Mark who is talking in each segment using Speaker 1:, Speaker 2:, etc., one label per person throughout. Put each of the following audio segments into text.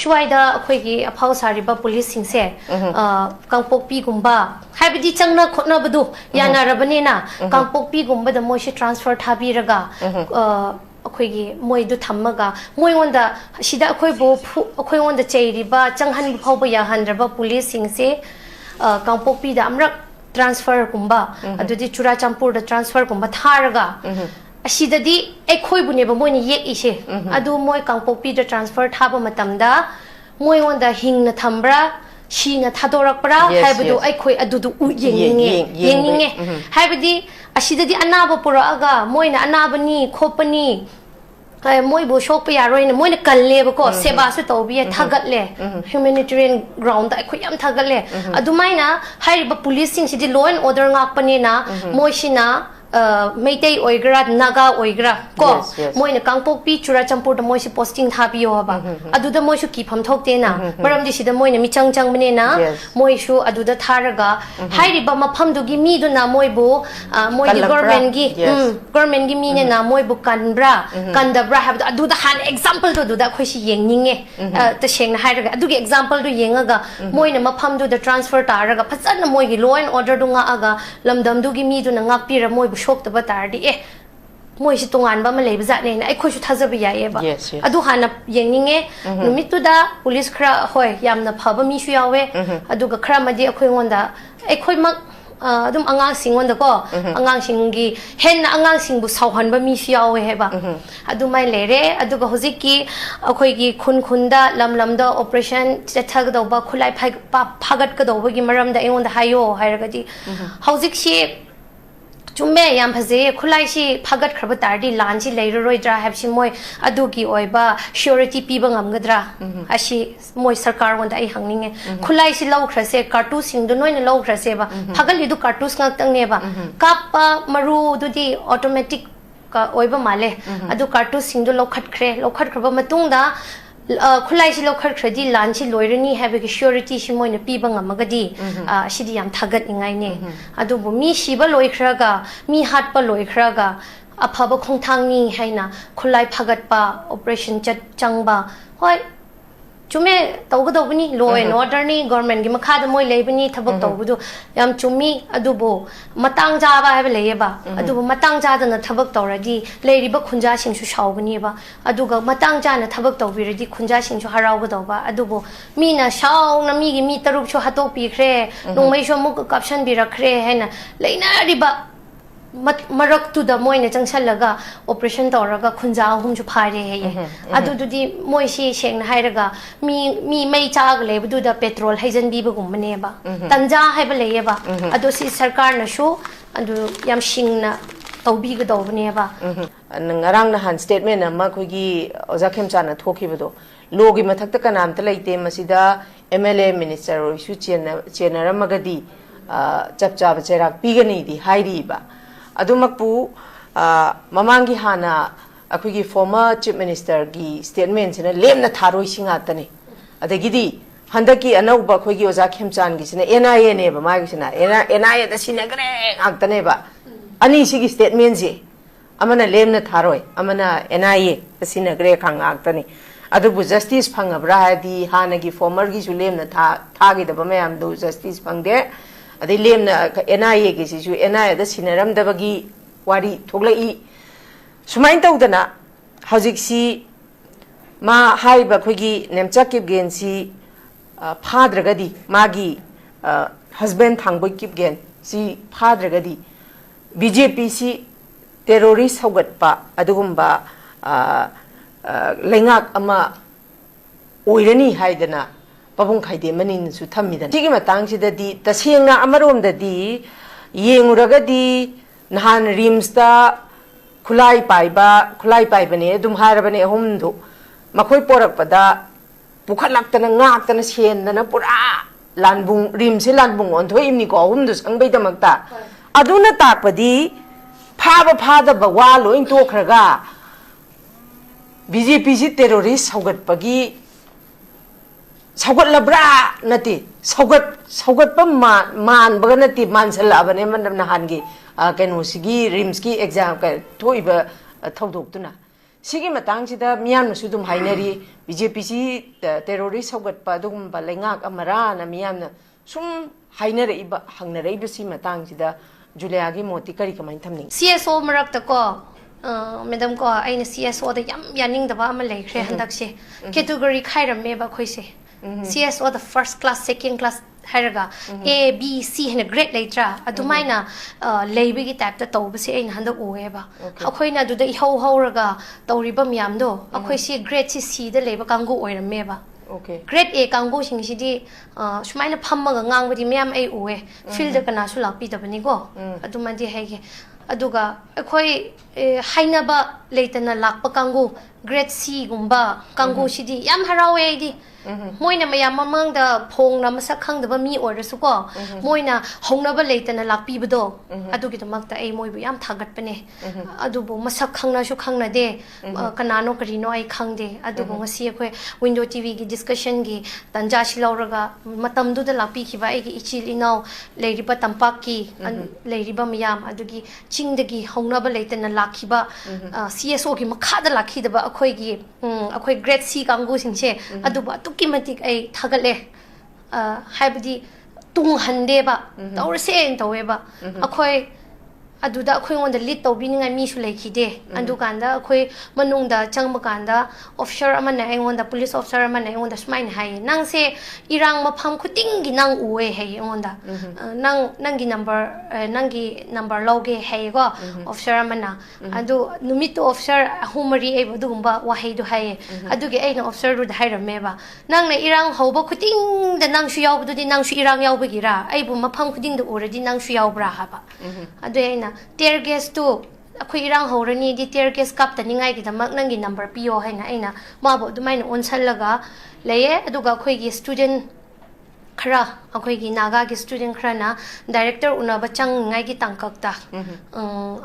Speaker 1: Swaida Afaoba sariba police singse kangpokpi gumba haibidi changna khotna badu yana rabanena kangpokpi gumba da moi transfer thabi raga akhoi moi du thammaga moi wonda sida akhoi bo akhoi wonda cheiriba changhan phawba ya hanraba police singse kangpokpi da amrak transfer gumba adudi CCpur da transfer gumba tharaga Ashidadi, a koi buneba moni yet ishe. Adu moi kangpokpi the transfer taba matamda, moi on the hing na tambra, she na tadorakbra, habudu, I koi adudu ying. Habidi, Ashidadi anaba puraga, moina anabani, kopani, moi bushopi are in a moina kalebako, sebasu tobi a tagatle, humanitarian ground, I quit am tagale. Adumaina, hiriba policing, she did law and order ngapanina, moishina. Meitei oigra naga oigra ko moi na kangpokpi CCpur da moi si posting thabiyo ba aduda moi su kipam thokte na maram di sida moi na michang chang mane na moi su aduda tharaga hairiba mafam dugi mi du na moi bu moi di government gi mi ne na moi bu kanbra kandabra ha aduda han example du da khoi si yengninge ta sheng na hairaga adugi example du yengaga moi na mafam du da transfer taraga phasana moi gi law and order du nga aga lamdam du gi mi du na ngakpira moi shok the batardi moi si tongan ba malay bazat ne ai khoi su thazabi ya ba adu hana yengninge numitu da police khra hoi yamna phaba mi su yawe adu ga khra madi akhoi ngonda ai khoi mak adum angang sing wonda ko angang singi hen angang sing bu sauhan ba mi su yawe he ba adu mai lere adu ga hoji ki akhoi gi khunda lam da operation chathag do ba khulai phagat ka do ba gi maram da engon da hayo hairaga di hoji si Chumbe yam phaze khulai si phagat khaba tardi lan si leiroi dra have si moi adugi oiba surety piba ngamgadra ashi moi sarkar wonda ai hangninge khulai si lau khrase cartu sing do noina lau khrase ba phagal lidu cartus ngak tang ne ba kap maru du di automatic ka oiba male adu cartu sing do lokhat khaba matung da khulai si lokhat khradi lan si loirani have ki surety si moi na piba ngamagadi shidi yam thagat ingai ne adu bu mi shiba loi khraga mi hat pa loi khraga aphaba khongthangni haina khulai phagat pa operation chat changba hoi chume tawgadobani law and order ni government gi makha da moi leibani thabak tawbudu yam chumi adubo matang ja ba have leyeba adubo matang ja da na thabak tawradi leiriba khunja sing su shawbani ba aduga matang ja na thabak tawbiradi khunja sing su harawga dawba adubo mi na shaw na mi gi mi taruk chu hatok pi khre nongmai sho muk caption bi rakhre hena leina riba marak tu da moi na changshalaga operation tawraga khunja hum chu phare he adududi moi si sheng na hairaga mi mai chag lebudu da petrol haijan bi bagum mane ba tanja haiba leye ba adu si sarkar na shu adu yam shing na tawbi ga dawbane ba
Speaker 2: ngarang na han statement ama khogi ojakhem chana thokibado logi mathakta kanam ta leite masida MLA minister isu chena ramagadi chapcha bacherak pigani di hairi ba adumakpu mamangi hana akhigi former chief minister gi statement sina lemna tharoi singa tani adagidi handaki anauba khogi oja khemchan gi sina NIA ne ba magi sina NIA da sina gre aktane ba ani sigi statement je amana lemna tharoi amana NIA da sina gre khang aktani adubu justice phangabra hadi hanagi former gi su lemna thagi da ba mayam do justice phangde Adi lemna NIA ki sisu NIA da sinaram da bagi wari thoglai sumain tawdana hojik si ma haiba khogi nemcha kip gen si phadragadi magi husband thangboy kip gen si phadragadi BJP si terrorist hogatpa adugumba lengak ama oirani haidana Pabung Kaide Manin Sutamidan. Tigima Tangsi the Tasinga Amarum the D, Yenguragadi, Nahan Rimsta, Kulai Paiba, Kulai Paibane, Dum Harabane Humdo, Makoi Porapada, Pukalaktan and Ngatan Sien, Nanapura, Landbung, Rimsi Landbung, on to Imnico, Humdus, and Betamata. Aduna Tapadi, Pava Pada Bawalo into Kraga, BJP terrorists, Hogat Pagi. Saugat labra nati saugat pa man baga nati man sala abane man na hangi kenu sigi rimski exam ka thoiba thodok tuna Sigi matangsida miyam sudum hainari BJP si terrorist hogat pa dugum ba lengak amara na miyam na sum hainare iba hangnare iba si matangsida Julia gi moti kari kamain thamning
Speaker 1: CSO marak ta ko madam ko aina CSO da yam yaning da ba ma lekre handak se category khairam me ba khoi se CSO the first class second class hairaga A B C hena grade leitra adumaina leibe gi type ta tawba se aina handak oe ba akhoina du da I ho raga tawriba myam do akhoi si grade si C da leiba kangu oiram me ba
Speaker 2: okay
Speaker 1: grade A kangu sing si di sumaina phammaga ngang badi myam ai oe field da kana su lakpi da bani go aduma di haige aduga akhoi haina ba leitana lakpa kangu grade C gumba kangu si di yam harawe di moina mayam mamang da phong na masak khang da ba mi order su ko moina hongna ba leitana lakpi bado adugi da makta ai moi bu yam thagat pane adubu masak khangna su khangna de kanano karino ai khang de adubu ngasi khoi window tv gi discussion gi tanja shilauraga matam du da lakpi ki ba ai gi ichil inau leiriba tampak ki leiriba mayam adugi chingdagi hongna ba leitana lakhi ba CSO gi makha da lakhi da ba akhoi gi akhoi grade C kangu singse adubu kimatik ay thagale haibadi tung hande ba tawr sen tawe ba akhoi aduda akhoi ngonda lead tawbini nga mi su lekhi de andu kanda akhoi manungda changma kanda officer amana engonda police officer amana engonda smain hai nang se irang mapham khuting gi nang uwe hai engonda nang gi number loge hai go officer amana adu numit officer humari ai budumba wahai du hai adu ge aina officer ru dai ramme ba nang na irang hoba khuting da nang shu yaw du di nang shu irang yaw bagira ai bu mapham khuting da uradi nang shu yaw bra ha ba adu aina tear gas to akhoi irang horani di tear gas kap ta ningai gi damak nangi number pio haina aina ma bo dumaina onsal laga leye aduga akhoi gi student khara akhoi gi naga gi student khara na director unaba chang ngai gi tangkak ta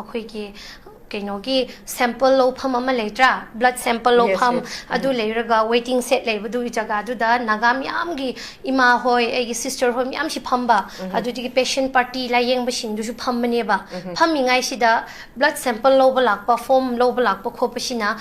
Speaker 1: akhoi gi Kenogi sample low pam ama letra blood sample low pam adu leiraga waiting set leibadu jaga adu da nagam yamgi ima hoi egi sister hoi yam si phamba adu digi patient party la yeng ba sing du su phambane ba phamingai sida blood sample low ba lakpa form low ba lakpa khopasina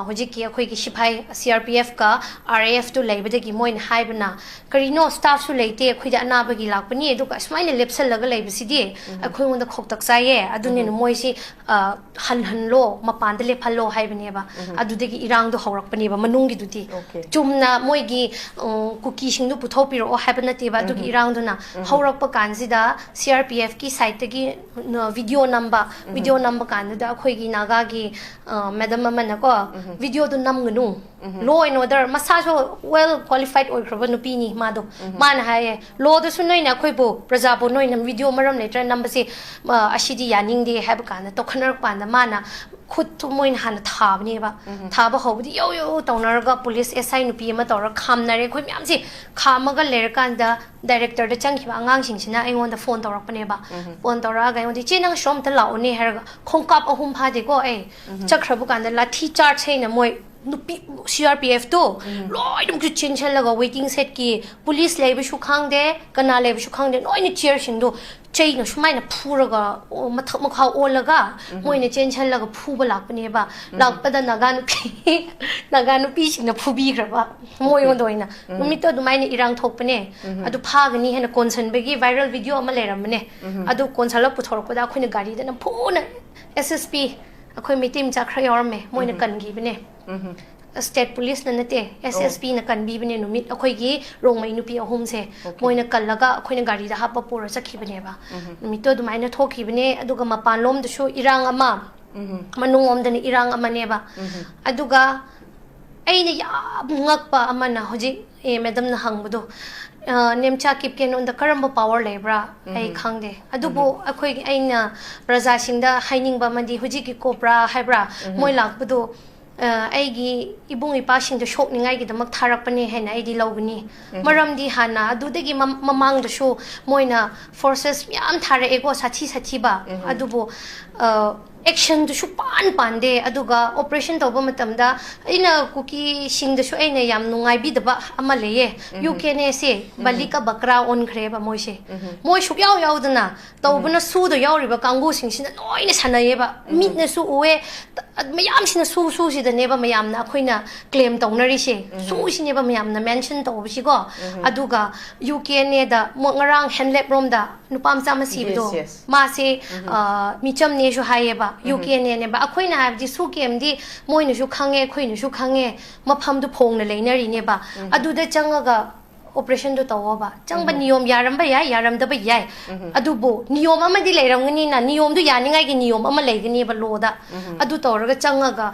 Speaker 1: hoji ki akhoi gi sipai CRPF ka RAF to leibadagi moin haibna karino staff su leite akhoi da anaba gi lakpani edu ka smaile lepsal laga leibsidi akhoi ngonda khoktak saye adu ne moi si han lo mapan de le phalo haibane ba adudagi irang do horak pani ba manung gi duti chumna moi gi cookie sing du putho piro haibana te ba dugi irang do na horak pa kan sida CRPF ki site gi video number kan da khoi gi naga gi madam amana ko video do nam ngnu law and order masajo well qualified or krabanu pini mado man haye law do sunoi na khoi bo praja bo noi nam video maram letter number se ashidi yaning de have kan to khanar pan mana khut to moin han thabni ba thaba hobdi yo tawnar police SI nupi ma tawra khamnare khoi myam si khamaga ler kan da director da changhi angang sing sina engon da phone tawrak pane ba phone tawra ga yodi chinang shom ta law ni her khongkap ahum pha de ko chakhrabu kan da lathi charge heina moi nupi CRPF to loi dum ki chin chal laga waiting set ki police lebe shu khang de kana lebe shu khang de noi ni chair sing do chei na shumai na phuraga mathak makha olaga moi ne chen chal laga phu ba lak pane ba lak pa da naga nupi sing na phubi gra ba moi on doina numi to dumai ni irang thok pane adu pha ga ni hena concern begi viral video ama leram ne adu concern pu thorok pa da khoina gari da na phuna SSP akhoi meeting cha khra yorme moi na kan gi bane state police na nate SSP na kan bi bane numit akhoi gi rongmai nupi ahum se moina kallaga akhoi na gari da hapa pura sakhi bane ba numit to dumai na thoki bane aduga mapan lom da shu irang ama manung om da ni irang ama ne ba aduga aina ya ngak pa ama na hoji madam na hangbudo nemcha kipken on the karamba power lebra ai khangde adubo akhoi aina praja singda haining ba mandi hoji ki kopra haibra moi lakbudo aigi ibung ipa sing da shok ningai gi damak tharak pane hena aidi logni maram di hana adudagi mamang da sho moina forces yam thara ego sathi ba adubo action to shu pan de aduga operation to ba matamda ina kuki sing da shu aina yam nungai bi da ba amale ye UKNA se balika bakra on khre ba moi se moi shu yaw dana to buna su do yaw ri ba kangu sing sin noina sana ye ba mit na su uwe mayam sin su si da ne ba mayam na khoina claim to na ri se su si ne ba mayam na mention to bi si go aduga UKNA da mo ngarang handlep rom da nupam sa masib do ma se micham ne shu haye ba UKNA ne ba akhoi na have ji su kem di moi ne shu khange khoi ne shu khange mapham du phong na leinari ne ba adu da changaga operation do tawa ba changba niyom yaram ba yaram da ba yai adu bo niyom ama di leiram ngani na niyom du yani ngai gi niyom ama leigani ba lo da adu tawraga changaga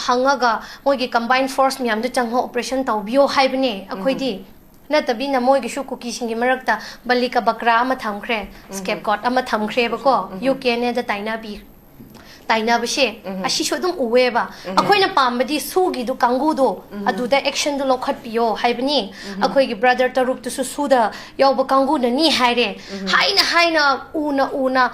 Speaker 1: hangaga moi gi combined force miam du changho operation taw bio haibne akhoi di na tabi na moi gi shu kuki singi marakta balika bakra ama thamkhre scapegoat ama thamkhre ba ko UKNA da taina bi taina ba she ashi sho dum uwe ba akhoi na pambadi su gi du kangu do adu da action du lokhat piyo haibni akhoi gi brother taruk tu su da yaw ba kangu na ni haire haina una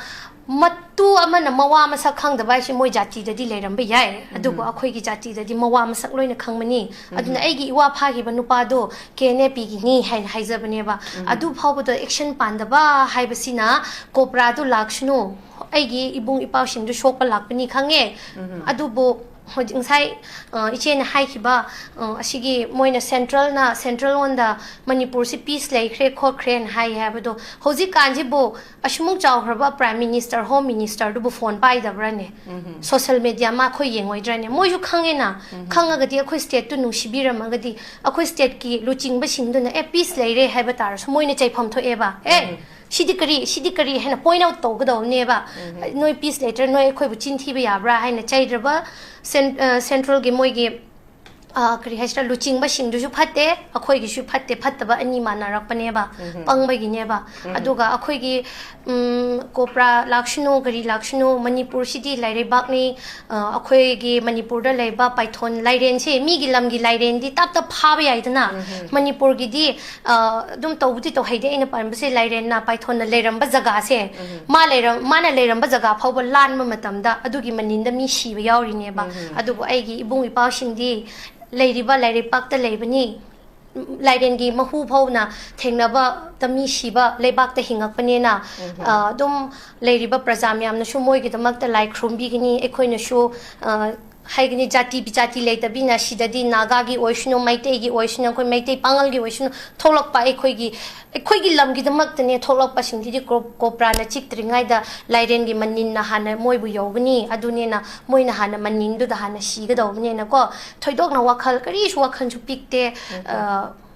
Speaker 1: matu amana mawa masak khang da bai shi moi jati da di leiram ba yai adu ko akhoi gi jati da di mawa masak loina khangmani aduna ai gi iwa pha gi ba nupa do kene pi gi ni hain haizabane ba adu phau da action pan da ba haibasina kopra du lakshnu ai gi ibung ipaw sing du shok pa lakpani khange adu bo hojing sai iche na hai khiba asigi moina central one da manipur si peace lai khre kho khren hai ha bado hoji kanji bo ashmung chaw hraba prime minister home minister du bo phone pai da brane social media ma khoi yengoi drane moi ju khange na khanga ga di khoi state tu nu shibira ma ga di akhoi state ki luching ba sing du na peace lai re hai ba tar so moina chaipham tho e ba shidikari hena point out to gado ne ba noi peace later noi khoi bu chin thi ba ya bra haina chaidra central ge moi ge kari haisra luching ba sing du ju phatte akhoi gi shu phatte phatta ba ani mana rak pane ba pang ba gi ne ba aduga akhoi gi kopra lakshnu gari lakshnu manipur city laire bak ni akhoi gi manipur da laiba python lairen se mi gi lam gi lairen di tap pha ba yai dana manipur gi di dum to buti to haide ina pan ba se lairen na python na leiram ba jaga se mana leiram ba jaga phau ba lan ma matam da adugi manin da mi shi ba yauri ne ba adugo ai gi ibung ipa sing di lairiba lairi pakta leibani lairen gi mahu phawna thengnaba tami shiba leibak ta hingakpane na dum lairiba prajamyam na shumoi gi damak ta lai khrumbi gini ekhoina shu haigini jati bichati leitabi na shidadi naga gi oishno maitei gi oishno koi maitei pangal gi oishno tholak pa ekhoi gi lam gi damak tane tholak pa sing di kopra na chik tringai da lairen gi manin na hana moi bu yogni adune na moi na hana manin du da hana shi ga dawne na ko thoidok na wakhal kari shu wakhal chu pikte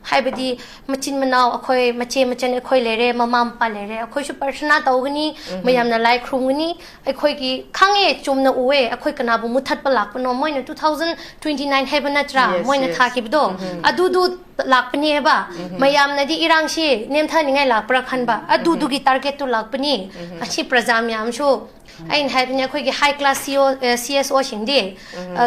Speaker 1: haibadi machin manao akhoi mache machan akhoi lere mamam pa lere akhoi su persona tawgani mayam na lai khungani akhoi gi khange chumna uwe akhoi kana bu muthat pa lak pano moina 2029 hebana tra moina thaki bdo adu lak pani ba mayam na di irang shi nem tha ningai lak pra khan ba adu gi target tu lak pani achi prajam yam shu ain haibni akhoi gi high class CSO singde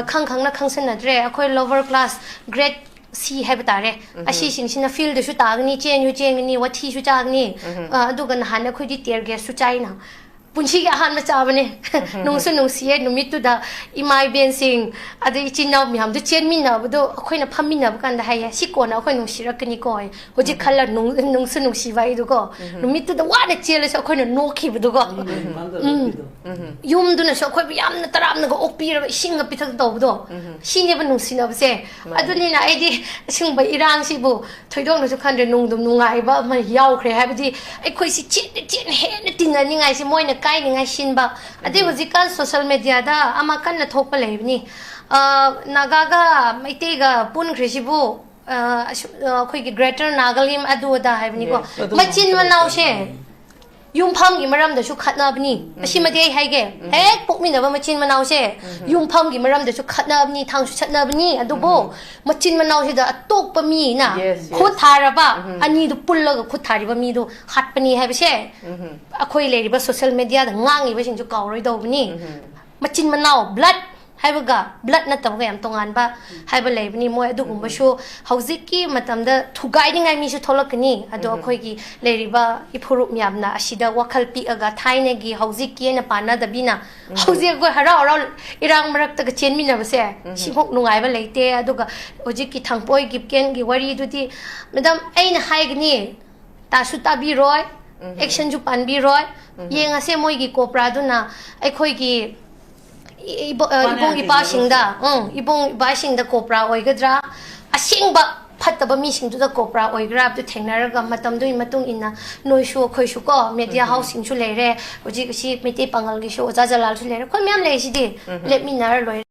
Speaker 1: khang na khangsan na dre akhoi lower class grade si habatare ashi sing field shu tagni chengni wathi shu chagni aduga nahana khudi tear gas su chaina punchi ga han ma chabane nungsu nungsie numitu da imai ben sing adi chinna mi ham du chen min na bodo akhoi na phammin na kan da haya sikona akhoi nungsirakni ko hoji khalla nungsu nungsi vai du ko numitu da wa na chele so akhoi na nokhi bodo ko yum du na so akhoi yam na taram na go okpira singa pithak do bodo sine ba nungsina ba se aduni na aidi sing ba irang si bu thoidong na so khan de nungdum nungai ba ma yaw khre habdi akhoi si chen he na tinani ngai si moi na kai ni ngai shin ba adi hojikan social media da ama kan na thok pa leibni naga ga maite ga pun khrisibu khoi gi greater nagalim adu da haibni ko machin manau she yumpham gi maram da shu khatna bni asimadi ai haige hek pokmi na ba machin manau she yumpham gi maram da shu khatna bni thang shu chatna bni adu bo machin manau she da atok pa mi na khot thara ba ani du pulla ga khot thari ba mi du hat pani hai ba she akhoi le ri ba social media da ngang i ba sing ju kaw roi do bni machin manau blood Haibaga blood na tabga yam tongan ba haiba leibni moi adu gumba shu hauziki matamda thugai ngai mi shu tholakni adu akhoi gi leiriba iphurup myamna ashida wakhal pi aga thaine gi hauziki na pana dabina hauzi go hara ora irang marak ta chenmi na base sibok nungai ba leite adu ga hojiki thangpoi gipken gi wari dudi madam aina haigni ta shu tabi roi action ju pan bi roi yenga se moi gi kopra du na akhoi gi ibong ipasingda ibong ipasingda kopra oigadra asingba phattaba misingduda kopra oigra abdu thengnaraga matamdu matung inna noishu khoishu ko media housing chu leire hoji si mete pangal gi sho jajalal chu leire khol myam leisidi let me nar loi